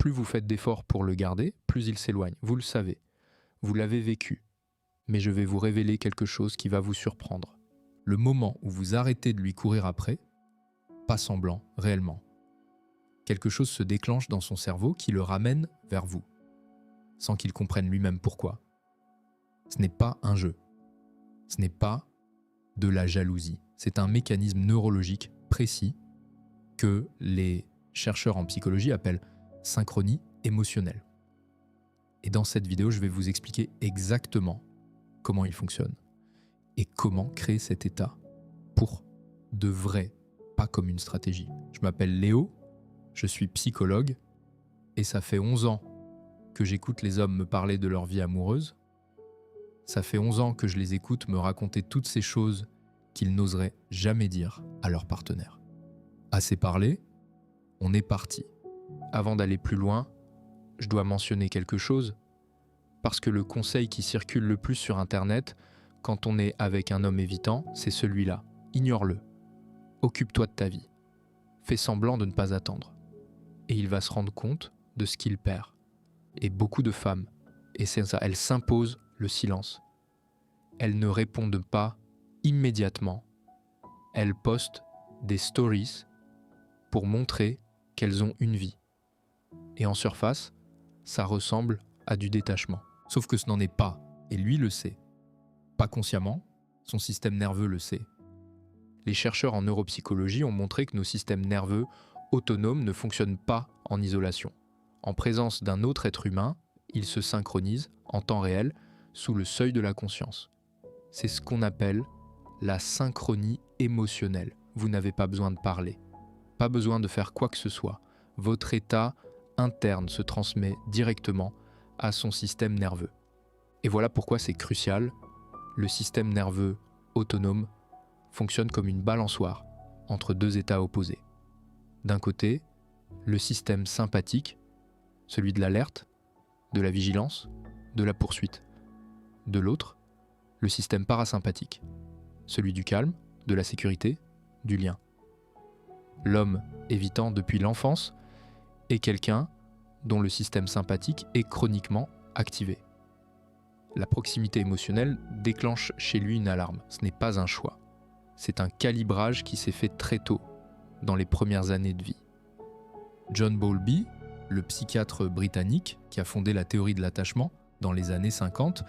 Plus vous faites d'efforts pour le garder, plus il s'éloigne. Vous le savez, vous l'avez vécu. Mais je vais vous révéler quelque chose qui va vous surprendre. Le moment où vous arrêtez de lui courir après, pas semblant, réellement, quelque chose se déclenche dans son cerveau qui le ramène vers vous, sans qu'il comprenne lui-même pourquoi. Ce n'est pas un jeu. Ce n'est pas de la jalousie. C'est un mécanisme neurologique précis que les chercheurs en psychologie appellent synchronie émotionnelle. Et dans cette vidéo, je vais vous expliquer exactement comment il fonctionne et comment créer cet état pour de vrai, pas comme une stratégie. Je m'appelle Léo, je suis psychologue et ça fait 11 ans que j'écoute les hommes me parler de leur vie amoureuse. Ça fait 11 ans que je les écoute me raconter toutes ces choses qu'ils n'oseraient jamais dire à leur partenaire. Assez parlé, on est parti. Avant d'aller plus loin, je dois mentionner quelque chose, parce que le conseil qui circule le plus sur Internet, quand on est avec un homme évitant, c'est celui-là. Ignore-le. Occupe-toi de ta vie. Fais semblant de ne pas attendre. Et il va se rendre compte de ce qu'il perd. Et beaucoup de femmes, et c'est ça, elles s'imposent le silence. Elles ne répondent pas immédiatement. Elles postent des stories pour montrer qu'elles ont une vie. Et en surface, ça ressemble à du détachement. Sauf que ce n'en est pas, et lui le sait. Pas consciemment, son système nerveux le sait. Les chercheurs en neuropsychologie ont montré que nos systèmes nerveux autonomes ne fonctionnent pas en isolation. En présence d'un autre être humain, ils se synchronisent en temps réel sous le seuil de la conscience. C'est ce qu'on appelle la synchronie émotionnelle. Vous n'avez pas besoin de parler, pas besoin de faire quoi que ce soit. Votre état interne se transmet directement à son système nerveux. Et voilà pourquoi c'est crucial. Le système nerveux autonome fonctionne comme une balançoire entre deux états opposés. D'un côté, le système sympathique, celui de l'alerte, de la vigilance, de la poursuite. De l'autre, le système parasympathique, celui du calme, de la sécurité, du lien. L'homme évitant depuis l'enfance est quelqu'un dont le système sympathique est chroniquement activé. La proximité émotionnelle déclenche chez lui une alarme. Ce n'est pas un choix. C'est un calibrage qui s'est fait très tôt, dans les premières années de vie. John Bowlby, le psychiatre britannique qui a fondé la théorie de l'attachement dans les années 50,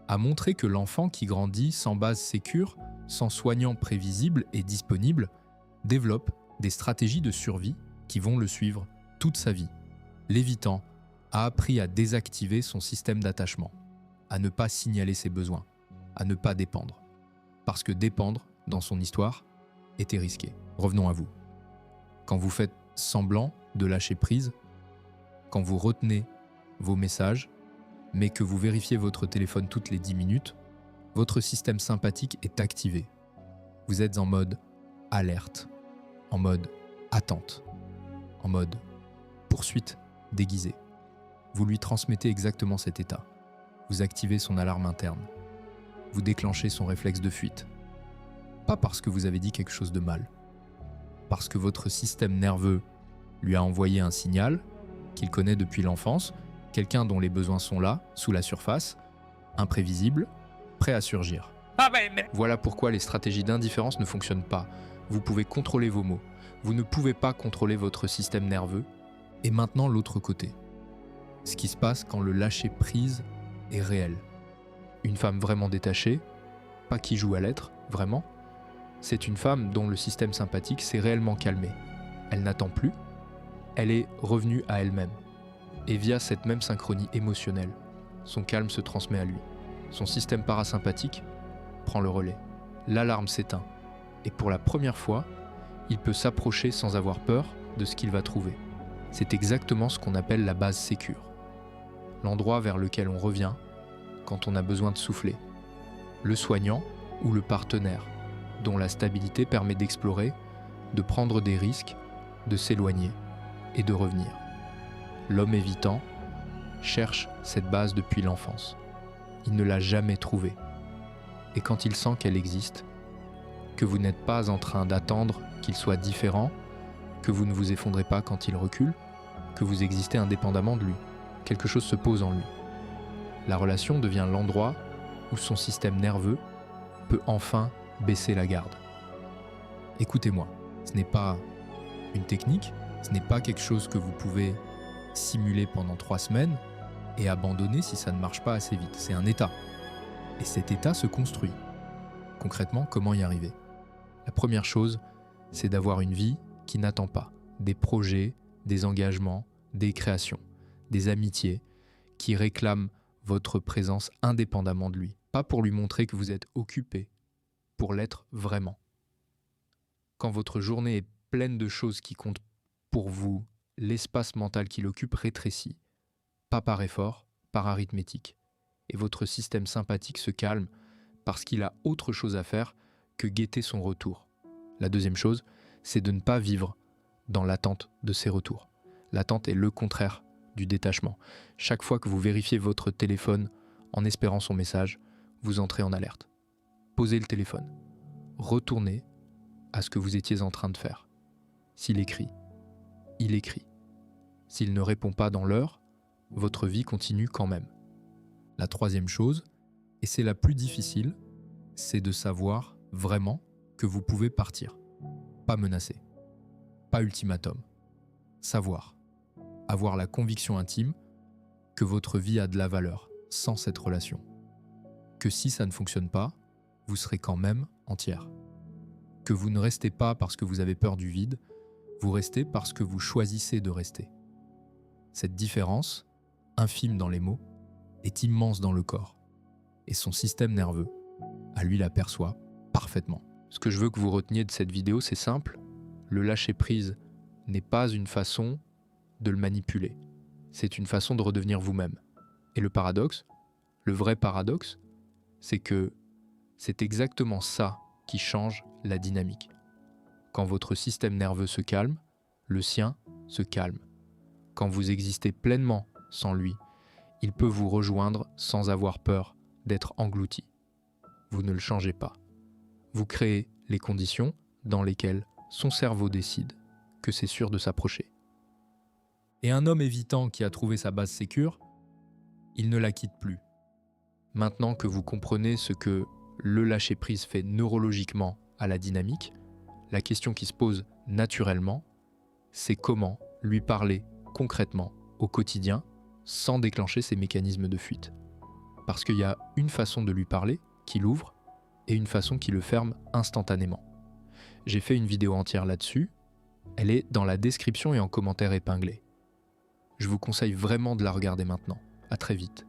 a montré que l'enfant qui grandit sans base sécure, sans soignant prévisible et disponible, développe des stratégies de survie qui vont le suivre toute sa vie. L'évitant a appris à désactiver son système d'attachement, à ne pas signaler ses besoins, à ne pas dépendre. Parce que dépendre, dans son histoire, était risqué. Revenons à vous. Quand vous faites semblant de lâcher prise, quand vous retenez vos messages, mais que vous vérifiez votre téléphone toutes les 10 minutes, votre système sympathique est activé. Vous êtes en mode alerte, en mode attente, en mode poursuite déguisée. Vous lui transmettez exactement cet état. Vous activez son alarme interne. Vous déclenchez son réflexe de fuite. Pas parce que vous avez dit quelque chose de mal, parce que votre système nerveux lui a envoyé un signal qu'il connaît depuis l'enfance, quelqu'un dont les besoins sont là, sous la surface, imprévisible, prêt à surgir. Voilà pourquoi les stratégies d'indifférence ne fonctionnent pas. Vous pouvez contrôler vos mots. Vous ne pouvez pas contrôler votre système nerveux. Et maintenant, l'autre côté. Ce qui se passe quand le lâcher-prise est réel. Une femme vraiment détachée, pas qui joue à l'être, vraiment, c'est une femme dont le système sympathique s'est réellement calmé. Elle n'attend plus, elle est revenue à elle-même. Et via cette même synchronie émotionnelle, son calme se transmet à lui. Son système parasympathique prend le relais. L'alarme s'éteint. Et pour la première fois, il peut s'approcher sans avoir peur de ce qu'il va trouver. C'est exactement ce qu'on appelle la base sécure. L'endroit vers lequel on revient quand on a besoin de souffler. Le soignant ou le partenaire, dont la stabilité permet d'explorer, de prendre des risques, de s'éloigner et de revenir. L'homme évitant cherche cette base depuis l'enfance. Il ne l'a jamais trouvée. Et quand il sent qu'elle existe, que vous n'êtes pas en train d'attendre qu'il soit différent, que vous ne vous effondrez pas quand il recule, que vous existez indépendamment de lui. Quelque chose se pose en lui. La relation devient l'endroit où son système nerveux peut enfin baisser la garde. Écoutez-moi, ce n'est pas une technique, ce n'est pas quelque chose que vous pouvez simuler pendant 3 semaines et abandonner si ça ne marche pas assez vite. C'est un état. Et cet état se construit. Concrètement, comment y arriver ? La première chose, c'est d'avoir une vie qui n'attend pas. Des projets, des engagements, des créations, des amitiés qui réclament votre présence indépendamment de lui. Pas pour lui montrer que vous êtes occupé, pour l'être vraiment. Quand votre journée est pleine de choses qui comptent pour vous, l'espace mental qui l'occupe rétrécit. Pas par effort, par arithmétique. Et votre système sympathique se calme parce qu'il a autre chose à faire que guetter son retour. La deuxième chose, c'est de ne pas vivre dans l'attente de ses retours. L'attente est le contraire du détachement. Chaque fois que vous vérifiez votre téléphone en espérant son message, vous entrez en alerte. Posez le téléphone. Retournez à ce que vous étiez en train de faire. S'il écrit, il écrit. S'il ne répond pas dans l'heure, votre vie continue quand même. La troisième chose, et c'est la plus difficile, c'est de savoir vraiment que vous pouvez partir. Pas menacer, pas ultimatum. Savoir, avoir la conviction intime que votre vie a de la valeur sans cette relation. Que si ça ne fonctionne pas, vous serez quand même entière. Que vous ne restez pas parce que vous avez peur du vide, vous restez parce que vous choisissez de rester. Cette différence, infime dans les mots, est immense dans le corps. Et son système nerveux, à lui, l'aperçoit parfaitement. Ce que je veux que vous reteniez de cette vidéo, c'est simple. Le lâcher-prise n'est pas une façon de le manipuler. C'est une façon de redevenir vous-même. Et le paradoxe, le vrai paradoxe, c'est que c'est exactement ça qui change la dynamique. Quand votre système nerveux se calme, le sien se calme. Quand vous existez pleinement sans lui, il peut vous rejoindre sans avoir peur d'être englouti. Vous ne le changez pas. Vous créez les conditions dans lesquelles son cerveau décide que c'est sûr de s'approcher. Et un homme évitant qui a trouvé sa base sécure, il ne la quitte plus. Maintenant que vous comprenez ce que le lâcher-prise fait neurologiquement à la dynamique, la question qui se pose naturellement, c'est comment lui parler concrètement au quotidien sans déclencher ces mécanismes de fuite. Parce qu'il y a une façon de lui parler qui l'ouvre et une façon qui le ferme instantanément. J'ai fait une vidéo entière là-dessus, elle est dans la description et en commentaire épinglé. Je vous conseille vraiment de la regarder maintenant. À très vite.